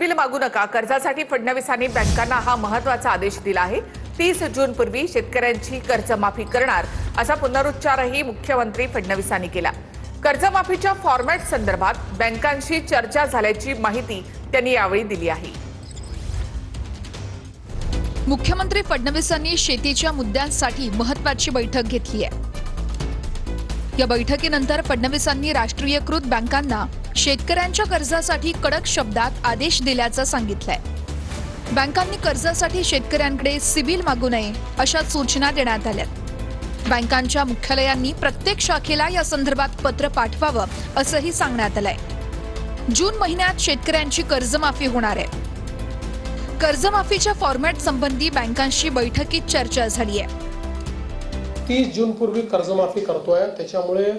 CIBIL मागू नका, कर्जासाठी फडणवीसांनी बँकांना हा महत्त्वाचा आदेश दिला आहे। 30 जून पूर्वी शेतकऱ्यांची कर्जमाफी करणार असा पुनरुच्चारही मुख्यमंत्री फडणवीसांनी केला। कर्जमाफीच्या फॉर्मॅट संदर्भात बँकांशी चर्चा झाल्याची माहिती त्यांनी यावेळी दिली आहे। मुख्यमंत्री फडणवीसांनी शेतीच्या मुद्द्यांसाठी महत्त्वाची बैठक घेतली आहे। या बैठकीनंतर फडणवीसांनी राष्ट्रीयकृत बँकांना शेतकऱ्यांच्या कर्जासाठी कडक शब्दात आदेश दिल्याचं सांगितलंय। बँकांनी कर्जासाठी शेतकऱ्यांकडे सिबिल मागू नये अशा सूचना देण्यात आल्यात। बँकांच्या मुख्यालयांनी प्रत्येक शाखेला या संदर्भात पत्र पाठवावं असंही सांगण्यात आलंय। जून महिन्यात शेतकऱ्यांची कर्जमाफी होणार आहे। कर्जमाफीच्या फॉर्मॅट संबंधी बँकांशी बैठकीत चर्चा झाली आहे। 30 जून पूर्वी कर्जमाफी करतोय, त्याच्यामुळे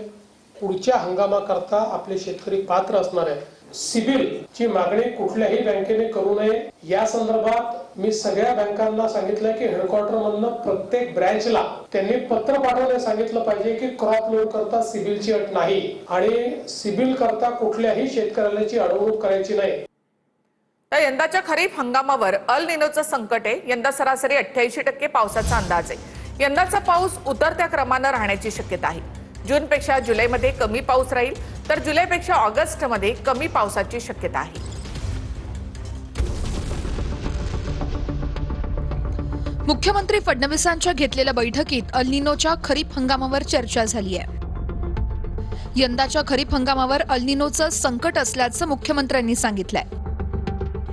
पुढच्या हंगामाकरता आपले शेतकरी पात्र असणार आहे। सिबिल ची मागणी कुठल्याही बँकेने करू नये या संदर्भात मी सगळ्या बँकांना सांगितलं की हेडक्वार्टर मधनं प्रत्येक ब्रँचला त्यांनी पत्र पाठवण्यास सांगितलं पाहिजे की क्रॉप लोन करता सिबिलची अट नाही आणि सिबिल करता कुठल्याही शेतकऱ्याची अडवणूक करायची नाही। यंदाच्या खरीप हंगामावर अल निनोचं संकट आहे। यंदा सरासरी 88% पावसाचा अंदाज आहे। यंदाचा पाऊस उतरत्या क्रमाने राहण्याची शक्यता आहे। जूनपेक्षा जुलैमध्ये कमी पाऊस राहील तर जुलैपेक्षा ऑगस्टमध्ये कमी पावसाची शक्यता आहे। मुख्यमंत्री फडणवीसांच्या घेतलेल्या बैठकीत अल निनोच्या खरीप हंगामावर चर्चा झाली आहे। यंदाच्या खरीप हंगामावर अल निनोचं संकट असल्याचं मुख्यमंत्र्यांनी सांगितलंय।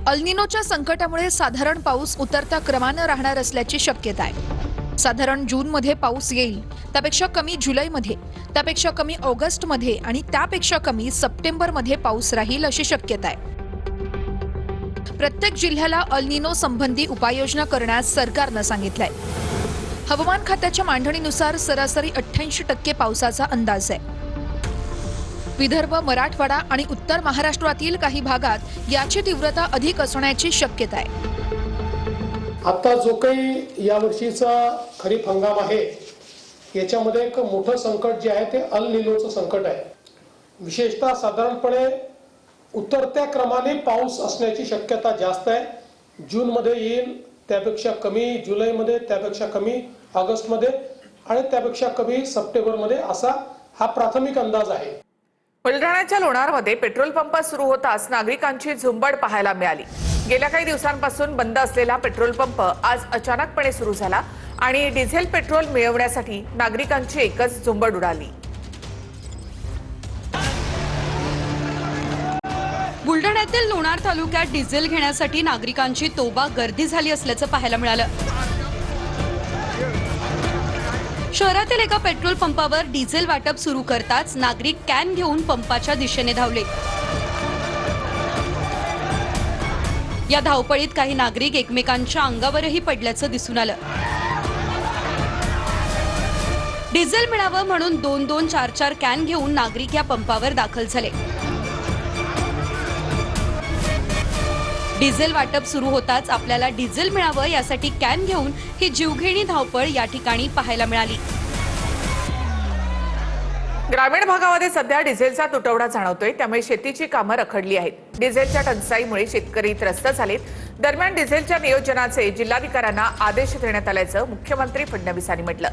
अल निनोच्या संकटामुळे साधारण पाऊस उतरत्या क्रमाने राहणार असल्याची शक्यता आहे। साधारण जूनमध्ये पाऊस येईल, त्यापेक्षा कमी जुलैमध्ये, त्यापेक्षा कमी ऑगस्टमध्ये आणि त्यापेक्षा कमी सप्टेंबरमध्ये पाऊस राहील अशी शक्यता आहे। प्रत्येक जिल्ह्याला अल निनो संबंधी उपाययोजना करण्यास सरकारनं सांगितलंय। हवामान खात्याच्या मांडणीनुसार सरासरी 88% पावसाचा अंदाज आहे। विदर्भ, मराठवाडा आणि उत्तर महाराष्ट्रातील काही भागात याची तीव्रता अधिक असण्याची शक्यता आहे। आता जो काही या वर्षीचा खरीप हंगाम आहे याच्यामध्ये एक मोठं संकट जे आहे ते अल निनोचं संकट आहे। विशेषतः साधारणपणे उतरत्या क्रमाने पाऊस असण्याची शक्यता जास्त आहे। जून मध्ये येईल, त्यापेक्षा कमी जुलैमध्ये, त्यापेक्षा कमी ऑगस्टमध्ये आणि त्यापेक्षा कमी सप्टेंबरमध्ये असा हा प्राथमिक अंदाज आहे। बुलढाण्याच्या लोणारमध्ये पेट्रोल पंप सुरू होताच नागरिकांची झुंबड पाहायला मिळाली। गेल्या काही दिवसांपासून बंद असलेला पेट्रोल पंप आज अचानकपणे सुरू झाला आणि डिझेल पेट्रोल मिळवण्यासाठी नागरिकांची एकच झुंबड उडाली। बुलढाण्यातील लोणार तालुक्यात डिझेल घेण्यासाठी नागरिकांची तोबा गर्दी झाली असल्याचं पाहायला मिळालं। शहरातील एका पेट्रोल पंपावर डिझेल वाटप सुरू करताच नागरिक कॅन घेऊन पंपाच्या दिशेने धावले। या धावपळीत काही नागरिक एकमेकांच्या अंगावरही पडल्याचं दिसून आलं। डिझेल मिळावं म्हणून 2-2, 4-4 कॅन घेऊन नागरिक या पंपावर दाखल झाले। डिझेल वाटप सुरू होताच आपल्याला डिझेल मिळावं यासाठी कॅन घेऊन ही जीवघेणी धावपळ या ठिकाणी पाहायला मिळाली। ग्रामीण भागामध्ये सध्या डिझेलचा तुटवडा जाणवतोय, त्यामुळे शेतीची कामं रखडली आहेत। डिझेलच्या टंचाईमुळे शेतकरी त्रस्त झालेत। दरम्यान डिझेलच्या नियोजनाचे जिल्हाधिकाऱ्यांना आदेश देण्यात आल्याचं मुख्यमंत्री फडणवीसांनी म्हटलं।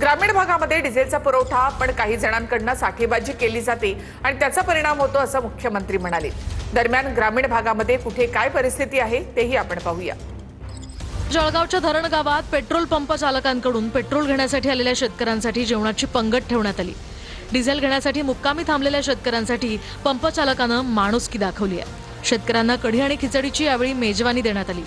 ग्रामीण भागामध्ये डिझेलचा पुरवठा पण काही जणांकडून साठेबाजी केली जाते आणि त्याचा परिणाम होतो असं मुख्यमंत्री म्हणाले। दरम्यान ग्रामीण भागामध्ये कुठे काय परिस्थिती आहे तेही आपण पाहूया। जळगावच्या धरण गावात पेट्रोल पंप चालकांकडून पेट्रोल घेण्यासाठी आलेल्या शेतकऱ्यांसाठी जेवणाची पंगत ठेवण्यात आली। डिझेल घेण्यासाठी मुक्कामी थांबलेल्या शेतकऱ्यांसाठी पंप चालकानं माणुसकी दाखवली आहे। शेतकऱ्यांना कढी आणि खिचडीची यावेळी मेजवानी देण्यात आली।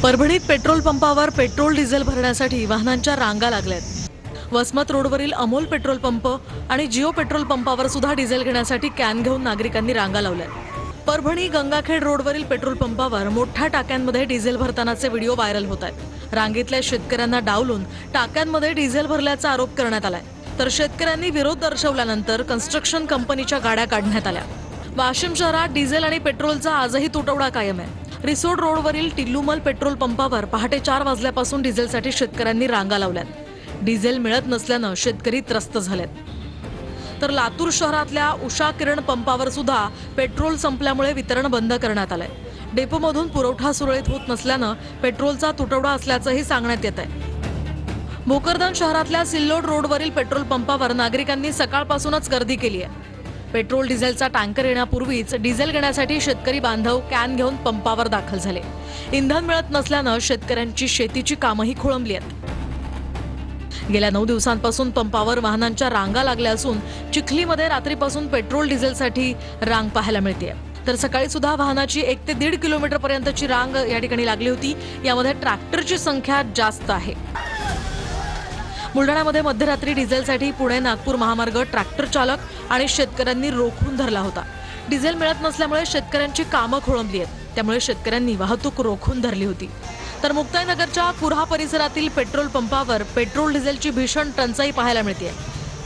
परभणीत पेट्रोल पंपावर पेट्रोल डिझेल भरण्यासाठी वाहनांच्या रांगा लागल्यात। वसमत रोडवरील अमोल पेट्रोल पंप आणि जिओ पेट्रोल पंपावर सुद्धा डिझेल घेण्यासाठी कॅन घेऊन नागरिकांनी रांगा लावल्यात। परभणी गंगाखेड रोडवरील पेट्रोल पंपावर मोठ्या टाक्यांमध्ये डिझेल भरतानाचे व्हिडिओ व्हायरल होत आहेत। रांगेतल्या शेतकऱ्यांना डावलून टाक्यांमध्ये डिझेल भरल्याचा आरोप करण्यात आलाय, तर शेतकऱ्यांनी विरोध दर्शवल्यानंतर कन्स्ट्रक्शन कंपनीच्या गाड्या काढण्यात आल्या। वाशिम शहरात डिझेल आणि पेट्रोलचा आजही तुटवडा कायम आहे। रिसोड रोडवरील टिल्लुमल पेट्रोल पंपावर पहाटे 4 वाजल्यापासून डिझेलसाठी शेतकऱ्यांनी रांगा लावल्यात। डिझेल मिळत नसल्यानं शेतकरी त्रस्त झालेत. तर लातूर शहरातल्या उषा किरण पंपावर सुद्धा पेट्रोल संपल्यामुळे वितरण बंद करण्यात आलंय. डेपोमधून पुरवठा सुरळीत होत नसल्यानं पेट्रोलचा तुटवडा असल्याचंही सांगण्यात येत आहे. भोकरदन शहरातल्या सिल्लोड रोडवरील पेट्रोल पंपावर नागरिकांनी सकाळपासूनच गर्दी केली आहे. पेट्रोल डिझेलचा टँकर येण्यापूर्वीच डिझेल घेण्यासाठी शेतकरी बांधव कॅन घेऊन पंपावर दाखल झाले. इंधन मिळत नसल्यानं शेतकऱ्यांची शेतीची कामंही खोळंबली आहेत. गेल्या 9 दिवसांपासून पंपावर वाहनांच्या रांगा लागल्या असून चिखलीमध्ये रात्रीपासून पेट्रोल डिझेलसाठी रांग पाहायला मिळते. तर सकाळी सुद्धा वाहनाची 1 ते 1.5 किलोमीटर पर्यंतची रांग या ठिकाणी लागली होती. यामध्ये ट्रॅक्टरची संख्या जास्त आहे. बुलढाण्यामध्ये मध्यरात्री डिझेलसाठी पुणे नागपूर महामार्ग ट्रॅक्टर चालक आणि शेतकऱ्यांनी रोखून धरला होता. डिझेल मिळत नसल्यामुळे शेतकऱ्यांची कामं खोळंबली आहेत. त्यामुळे शेतकऱ्यांनी वाहतूक रोखून धरली होती. तर मुक्ताईनगरच्या कुऱ्हा परिसरातील पेट्रोल पंपावर पेट्रोल डिझेलची भीषण टंचाई पाहायला मिळते.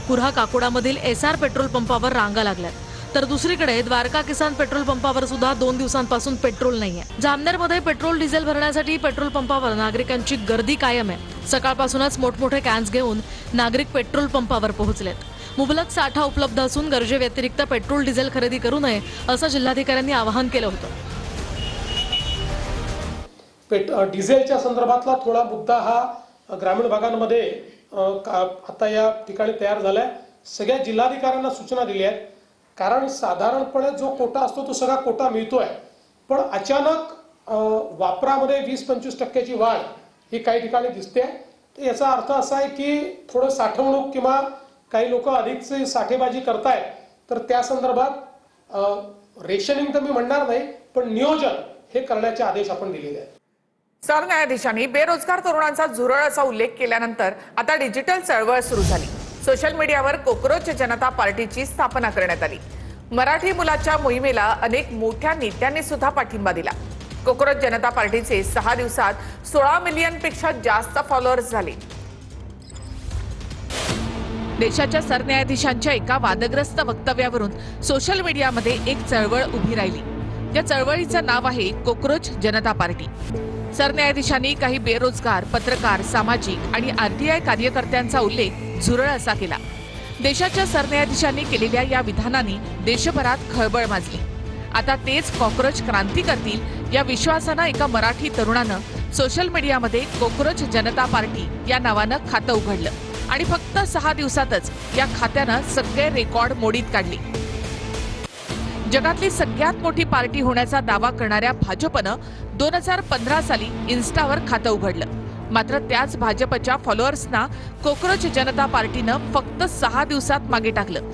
कुऱ्हा काकोडामधील SR पेट्रोल पंपावर रांगा लागल्यात. तर दुसरीकडे द्वारका किसान पेट्रोल पंपावर सुद्धा 2 दिवसांपासून पेट्रोल नाहीये. जामनेरमध्ये पेट्रोल डिझेल भरण्यासाठी पेट्रोल पंपावर नागरिकांची गर्दी कायम आहे. सकाळपासूनच मोठमोठे कॅन्स घेऊन नागरिक पेट्रोल पंपावर पोहोचलेत. मुबलक साठा उपलब्ध असून गरजेव्यतिरिक्त पेट्रोल डिझेल खरेदी करू नये असं जिल्हाधिकाऱ्यांनी आवाहन केलं होतं. डिझेलच्या संदर्भातला थोडा मुद्दा हा ग्रामीण भागांमध्ये आता या ठिकाणी तयार झालाय. सगळ्या जिल्हाधिकाऱ्यांना सूचना दिल्या आहेत. कारण साधारणपणे जो कोटा असतो तो सगळा कोटा मिळतोय, पण अचानक वापरामध्ये 20-25% वाढ ही काही ठिकाणी दिसते. तर याचा अर्थ असा आहे की थोडं साठवणूक किंवा काही लोक अधिकची साठेबाजी करतायत. तर त्या संदर्भात रेशनिंग तर मी म्हणणार नाही, पण नियोजन हे करण्याचे आदेश आपण दिलेले आहेत. सरन्यायाधीशांनी बेरोजगार तरुणांचा झुरळ असा उल्लेख केल्यानंतर आता डिजिटल चळवळ सुरू झाली. सोशल मीडियावर कोकरोच जनता पार्टीची स्थापना करण्यात आली. मराठी मुलाच्या मोहिमेला अनेक मोठ्या नेत्यांनी सुद्धा पाठिंबा दिला. कोकरोच जनता पार्टीचे 6 दिवसात 16 मिलियनपेक्षा जास्त फॉलोअर्स झाले. देशाच्या सरन्यायाधीशांच्या एका वादग्रस्त वक्तव्यावरून सोशल मीडियामध्ये एक चळवळ उभी राहिली. या चळवळीचं नाव आहे कोकरोच जनता पार्टी. सरन्यायाधीशांनी काही बेरोजगार पत्रकार, सामाजिक आणि RTI कार्यकर्त्यांचा उल्लेख झुरळ असा केला. देशाच्या सरन्यायाधीशांनी केलेल्या या विधानाने देशभरात खळबळ माजली. आता तेच कॉकरोच क्रांती करतील या विश्वासानं एका मराठी तरुणानं सोशल मीडियामध्ये कोकरोच जनता पार्टी या नावानं खातं उघडलं आणि फक्त 6 दिवसातच या खात्यानं सगळे रेकॉर्ड मोडीत काढले. जगातली सगळ्यात मोठी पार्टी होण्याचा दावा करणाऱ्या भाजपनं 2015 साली इन्स्टावर खातं उघडलं. मात्र त्याच भाजपच्या फॉलोअर्सना कोकरोच जनता पार्टीनं फक्त 6 दिवसात मागे टाकलं.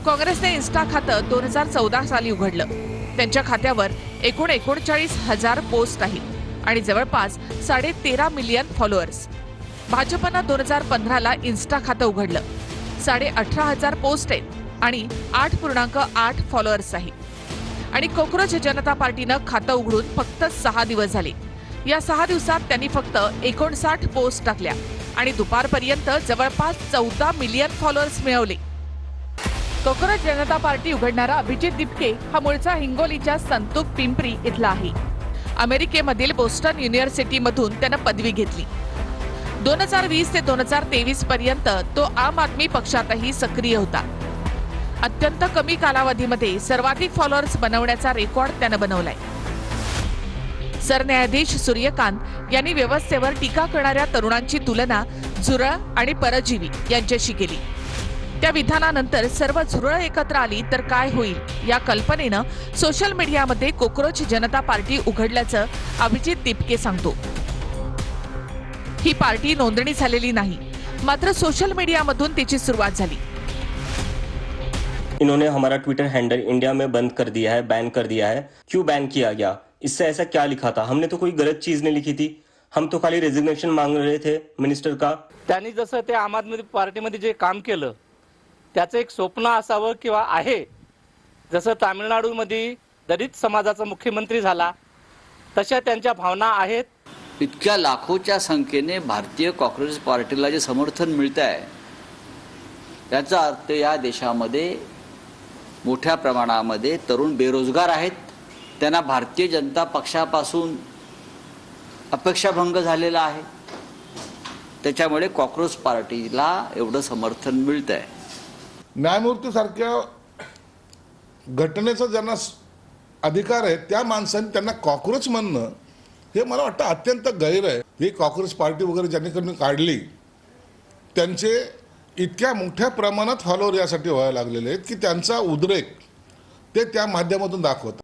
काँग्रेसने इन्स्टा खातं 2014 साली उघडलं. त्यांच्या खात्यावर एकूण 39,000 पोस्ट आहेत आणि जवळपास 13.5 मिलियन फॉलोअर्स. भाजपनं 2015ला इन्स्टा खातं उघडलं. 18,500 पोस्ट आहेत आणि 8.8 फॉलोअर्स आहेत. आणि कोकरोच जनता पार्टीनं खातं उघडून फक्त 6 दिवस झाले. या 6 दिवसात त्यांनी फक्त 59 पोस्ट टाकल्या आणि दुपारपर्यंत जवळपास 14 मिलियन फॉलोअर्स मिळवले. कोकरोच जनता पार्टी उघडणारा अभिजित दिपके हा मूळचा हिंगोलीच्या संतूक पिंपरी इथला आहे. अमेरिकेमधील बोस्टन युनिव्हर्सिटीमधून त्यानं पदवी घेतली. 2020 ते 2023 पर्यंत तो आम आदमी पक्षातही सक्रिय होता. अत्यंत कमी कालावधीमध्ये सर्वाधिक फॉलोअर्स बनवण्याचा रेकॉर्ड त्यानं बनवलाय. सरन्यायाधीश सूर्यकांत यांनी व्यवस्थेवर टीका करणाऱ्या तरुणांची तुलना झुरळ आणि परजीवी यांच्याशी केली. त्या विधानानंतर सर्व झुरळ एकत्र आली तर काय होईल या कल्पनेनं सोशल मीडियामध्ये कोकरोच जनता पार्टी उघडल्याचं अभिजित दिपके सांगतो. ही पार्टी नोंदणी झालेली नाही, मात्र सोशल मीडियामधून तिची सुरुवात झाली. इन्होंने हमारा ट्विटर हैंडल इंडिया में बंद कर दिया है, बैन कर दिया है. क्यों बैन किया गया? इससे ऐसा क्या लिखा था? हमने तो कोई गलत चीज नहीं लिखी थी. हम तो खाली रेजिग्नेशन मांग रहे थे मिनिस्टर का. त्यांनी जसं ते आम आदमी पार्टीमध्ये जे काम केलं त्याचं एक स्वप्न असावं किंवा आहे. जसं तामिळनाडूमध्ये दलित समाजाचा मुख्यमंत्री झाला तशा त्यांच्या भावना आहेत. इतक्या लाखोच्या संख्येने भारतीय काँग्रेस पार्टीला जे समर्थन मिळत आहे याचा अर्थ या देशामध्ये मोठ्या प्रमाणामध्ये तरुण बेरोजगार आहेत. त्यांना भारतीय जनता पक्षापासून अपेक्षाभंग झालेला आहे. त्याच्यामुळे कॉक्रोच पार्टीला एवढं समर्थन मिळत आहे. न्यायमूर्तीसारख्या घटनेचा ज्यांना अधिकार आहे त्या माणसांनी त्यांना कॉक्रोच म्हणणं हे मला वाटतं अत्यंत गैर आहे. ही कॉक्रोच पार्टी वगैरे ज्यांनी काढली त्यांचे इतक्या मोठ्या प्रमाणात फॉलोअर यासाठी व्हायला लागलेले आहेत की त्यांचा उद्रेक ते त्या माध्यमातून दाखवतात.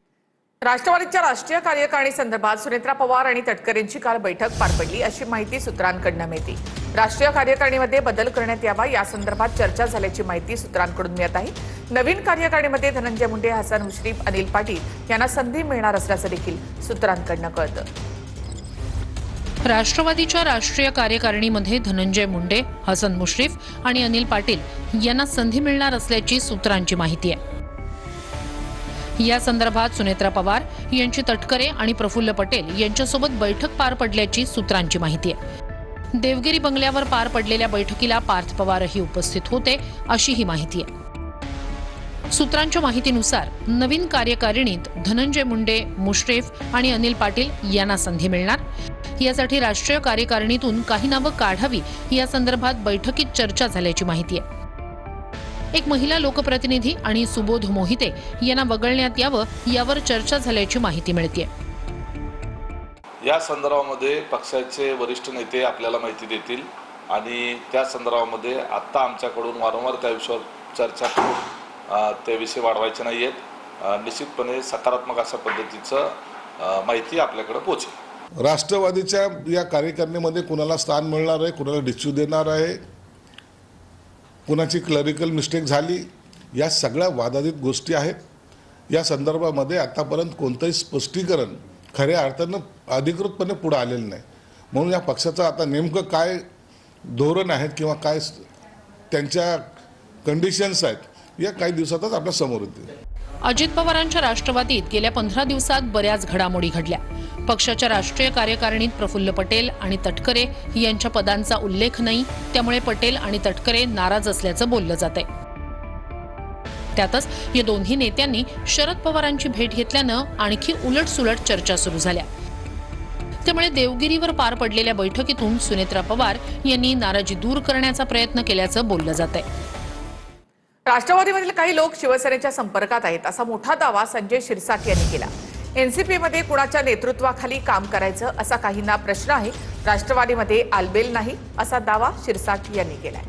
राष्ट्रवादीच्या राष्ट्रीय कार्यकारिणी संदर्भात सुनेत्रा पवार आणि तटकरेंची काल बैठक पार पडली अशी माहिती सूत्रांकडून मिळते. राष्ट्रीय कार्यकारिणीमध्ये बदल करण्यात यावा या संदर्भात चर्चा झाल्याची माहिती सूत्रांकडून मिळत आहे. नवीन कार्यकारिणीमध्ये धनंजय मुंडे, हसन मुश्रीफ, अनिल पाटील यांना संधी मिळणार असल्याचं देखील सूत्रांकडून कळतं. राष्ट्रवादीच्या राष्ट्रीय कार्यकारिणीमध्ये धनंजय मुंडे, हसन मुश्रीफ आणि अनिल पाटील यांना संधी मिळणार असल्याची सूत्रांची माहिती आहे. या संदर्भात सुनेत्रा पवार यांची तटकरे आणि प्रफुल्ल पटेल यांच्यासोबत बैठक पार पडल्याची सूत्रांची माहिती आहे. देवगिरी बंगल्यावर पार पडलेल्या बैठकीला पार्थ पवारही उपस्थित होते अशी ही माहिती आहे. सूत्रांच्या माहितीनुसार नवीन कार्यकारिणीत धनंजय मुंडे, मुश्रीफ आणि अनिल पाटील यांना संधी मिळणार. यासाठी राष्ट्रीय कार्यकारिणीतून काही नावं काढावी या संदर्भात बैठकीत चर्चा झाल्याची माहिती आहे. एक महिला लोकप्रतिनिधी आणि सुबोध मोहिते यांना वगळण्यात यावं यावर चर्चा झाल्याची माहिती मिळते. या संदर्भामध्ये पक्षाचे वरिष्ठ नेते आपल्याला माहिती देतील आणि त्या संदर्भामध्ये आत्ता आमच्याकडून वारंवार त्या विषयावर चर्चा करून ते विषय वाढवायचे नाही आहेत. निश्चितपणे सकारात्मक अशा पद्धतीचं माहिती आपल्याकडे पोहोचेल. राष्ट्रवादीच्या या कार्यकारिणीमध्ये कुणाला स्थान मिळणार आहे, कुणाला डिच्यू देणार आहे, कुणाची क्लरिकल मिस्टेक झाली, या सगळ्या वादातीत गोष्टी आहेत. या संदर्भामध्ये आतापर्यंत कोणतंही स्पष्टीकरण खऱ्या अर्थानं अधिकृतपणे पुढे आलेलं नाही. म्हणून या पक्षाचं आता नेमकं काय धोरण आहे किंवा काय त्यांच्या कंडिशन्स आहेत या काही दिवसातच आपल्या समोर येतील. अजित पवारांच्या राष्ट्रवादीत गेल्या 15 दिवसात बऱ्याच घडामोडी घडल्या. पक्षाच्या राष्ट्रीय कार्यकारिणीत प्रफुल्ल पटेल आणि तटकरे यांच्या पदांचा उल्लेख नाही, त्यामुळे पटेल आणि तटकरे नाराज असल्याचं बोललं जातंय. त्यातच या दोन्ही नेत्यांनी शरद पवारांची भेट घेतल्यानं आणखी उलटसुलट चर्चा सुरू झाल्या. त्यामुळे देवगिरीवर पार पडलेल्या बैठकीतून सुनेत्रा पवार यांनी नाराजी दूर करण्याचा प्रयत्न केल्याचं बोललं जातंय. राष्ट्रवादीमधील काही लोक शिवसेनेच्या संपर्कात आहेत असा मोठा दावा संजय शिरसाट यांनी केला. एनसीपीमध्ये कुणाच्या नेतृत्वाखाली काम करायचं असा काहींना प्रश्न आहे. राष्ट्रवादीमध्ये आलबेल नाही असा दावा शिरसाट यांनी केलाय.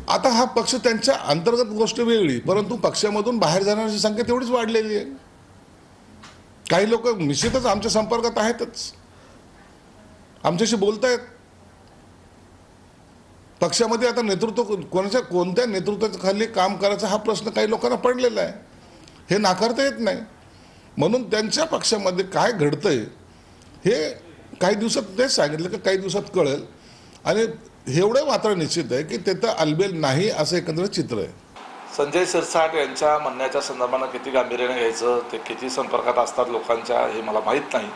आता हा पक्ष त्यांच्या अंतर्गत गोष्ट वेगळी, परंतु पक्षामधून बाहेर जाण्याची संख्या तेवढीच वाढलेली आहे. काही लोक निश्चितच आमच्या संपर्कात आहेतच, आमच्याशी बोलतायत. पक्षामध्ये आता नेतृत्व कोणत्या नेतृत्वाच्या खाली काम करायचा हा प्रश्न काही लोकांना पडलेला आहे, हे नाकारता येत नाही. म्हणून त्यांच्या पक्षामध्ये काय घडतंय हे काही दिवसात तेच सांगितलं की काही दिवसात कळेल. आणि एवढं मात्र निश्चित आहे की तिथं अलबेल नाही असं एकंदरीत चित्र आहे. संजय शिरसाट यांच्या म्हणण्याच्या संदर्भानं किती गांभीर्याने घ्यायचं, ते किती संपर्कात असतात लोकांच्या हे मला माहीत नाही,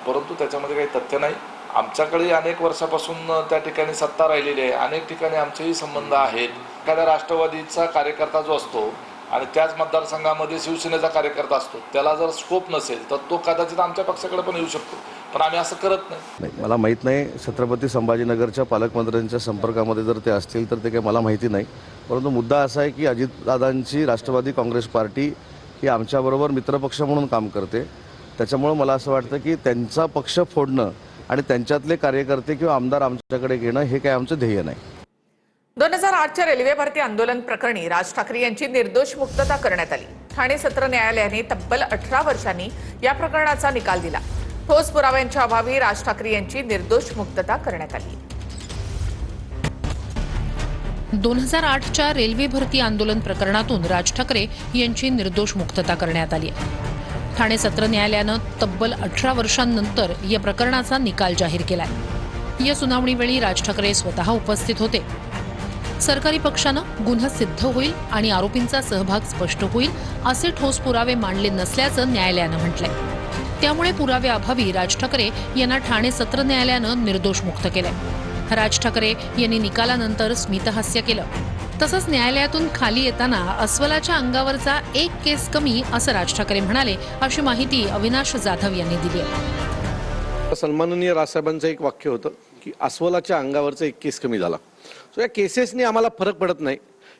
परंतु त्याच्यामध्ये काही तथ्य नाही. आमच्याकडे अनेक वर्षापासून त्या ठिकाणी सत्ता राहिलेली आहे, अनेक ठिकाणी आमचेही संबंध आहेत. एखाद्या राष्ट्रवादीचा कार्यकर्ता जो असतो आणि त्याच मतदारसंघामध्ये शिवसेनेचा कार्यकर्ता असतो, त्याला जर स्कोप नसेल तर तो कदाचित आमच्या पक्षाकडे पण येऊ शकतो, पण आम्ही असं करत नाही. मला माहीत नाही छत्रपती संभाजीनगरच्या पालकमंत्र्यांच्या संपर्कामध्ये जर ते असतील तर ते काही मला माहिती नाही. परंतु मुद्दा असा आहे की अजितदादांची राष्ट्रवादी काँग्रेस पार्टी ही आमच्याबरोबर मित्रपक्ष म्हणून काम करते. त्याच्यामुळं मला असं वाटतं की त्यांचा पक्ष फोडणं आणि त्यांच्यातले कार्यकर्ते किंवा आमदार आमच्याकडे घेणं हे काय आमचं ध्येय नाही. 2008च्या रेल्वे भरती आंदोलन प्रकरणी राज ठाकरे यांची निर्दोष मुक्तता करण्यात आली. ठाणे सत्र न्यायालयाने तब्बल 18 वर्षांनी या प्रकरणाचा निकाल दिला. ठोस पुराव्यांच्या अभावी राज ठाकरे यांची निर्दोष मुक्तता करण्यात आली. 2008च्या रेल्वे भरती आंदोलन प्रकरणातून राज ठाकरे यांची निर्दोष मुक्तता करण्यात आली. ठाणे सत्र न्यायालयानं तब्बल 18 वर्षांनंतर या प्रकरणाचा निकाल जाहीर केलाय. या सुनावणीवेळी राज ठाकरे स्वतः उपस्थित होते. सरकारी पक्षानं गुन्हा सिद्ध होईल आणि आरोपींचा सहभाग स्पष्ट होईल असे ठोस पुरावे मांडले नसल्याचं न्यायालयानं म्हटलंय. त्यामुळे पुराव्याअभावी राज ठाकरे यांना ठाणे सत्र न्यायालयानं निर्दोष मुक्त केलंय. राज ठाकरे यांनी निकालानंतर स्मितहास्य केलं. तसंच न्यायालयातून खाली येताना अस्वलाच्या अंगावरचा एक केस कमी असं राज ठाकरे म्हणाले, अशी माहिती अविनाश जाधव यांनी दिली आहे. सन्माननीय राजसाहेबांचं एक वाक्य होतं की अस्वलाच्या अंगावरचा एक केस कमी झाला. सो या केसेसनी आम्हाला फरक पडत नाही.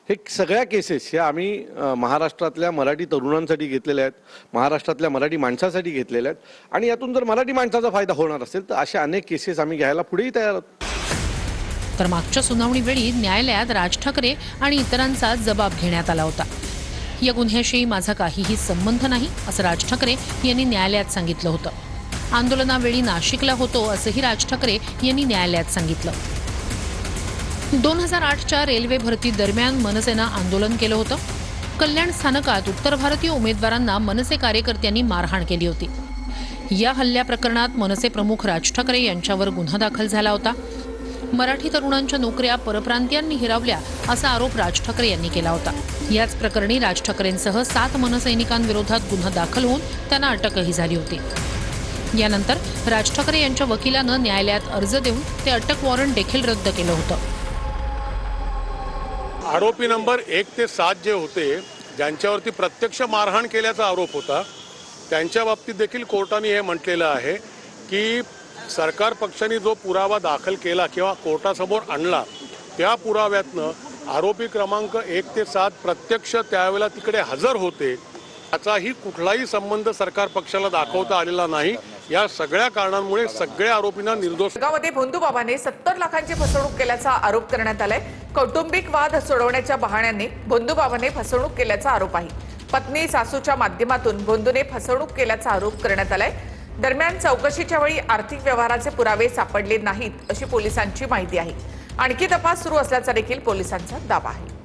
हे सगळ्या केसेस ह्या आम्ही महाराष्ट्रातल्या मराठी तरुणांसाठी घेतलेल्या आहेत, महाराष्ट्रातल्या मराठी माणसासाठी घेतलेल्या आहेत आणि यातून जर मराठी माणसाचा फायदा होणार असेल तर अशा अनेक केसेस आम्ही घ्यायला पुढेही तयार आहोत. तर मागच्या सुनावणीवेळी न्यायालयात राज ठाकरे आणि इतरांचा जबाब घेण्यात आला होता. या गुन्ह्याशी माझा काहीही संबंध नाही असं राज ठाकरे यांनी न्यायालयात सांगितलं होतं. आंदोलनावेळी नाशिकला होतो असंही राज ठाकरे यांनी न्यायालयात सांगितलं. 2008च्या रेल्वे भरती दरम्यान मनसेनं आंदोलन केलं होतं. कल्याण स्थानकात उत्तर भारतीय उमेदवारांना मनसे कार्यकर्त्यांनी मारहाण केली होती. या हल्ल्याप्रकरणात मनसे प्रमुख राज ठाकरे यांच्यावर गुन्हा दाखल झाला होता. मराठी तरुणांच्या नोकऱ्या परप्रांतीयांनी हिरावल्या असा आरोप राज ठाकरे यांनी केला होता. याच प्रकरणी राज ठाकरेंसह 7 मनसैनिकांविरोधात गुन्हा दाखल होऊन त्यांना अटकही झाली होती. यानंतर राज ठाकरे यांच्या वकिलानं न्यायालयात अर्ज देऊन ते अटक वॉरंट देखील रद्द केलं होतं. आरोपी नंबर 1 ते 7 जे होते, ज्यांच्यावरती प्रत्यक्ष मारहाण केल्याचा आरोप होता, त्यांच्या बाबतीत देखील कोर्टाने हे म्हटलेलं आहे की सरकार पक्षाने जो पुरावा दाखल केला किंवा कोर्टासमोर आणला त्या पुराव्यातनं आरोपी क्रमांक 1 ते 7 प्रत्यक्ष त्यावेळेला तिकडे हजर होते, याचाही कुठलाही संबंध सरकार पक्षाला दाखवता आलेला नाही. या सगळ्या कारणांमुळे सगळ्या आरोपींना निर्दोष. गावामध्ये भोंदूबाबाने 70 लाखांची फसवणूक केल्याचा आरोप करण्यात आलाय. कौटुंबिक वाद सोडवण्याच्या बहाण्याने भोंदूबाबाने फसवणूक केल्याचा आरोप आहे. पत्नी सासूच्या माध्यमातून भोंदूने फसवणूक केल्याचा आरोप करण्यात आलाय. दरम्यान चौकशीच्या वेळी आर्थिक व्यवहाराचे पुरावे सापडले नाहीत अशी पोलिसांची माहिती आहे. आणखी तपास सुरू असल्याचा देखील पोलिसांचा दावा आहे.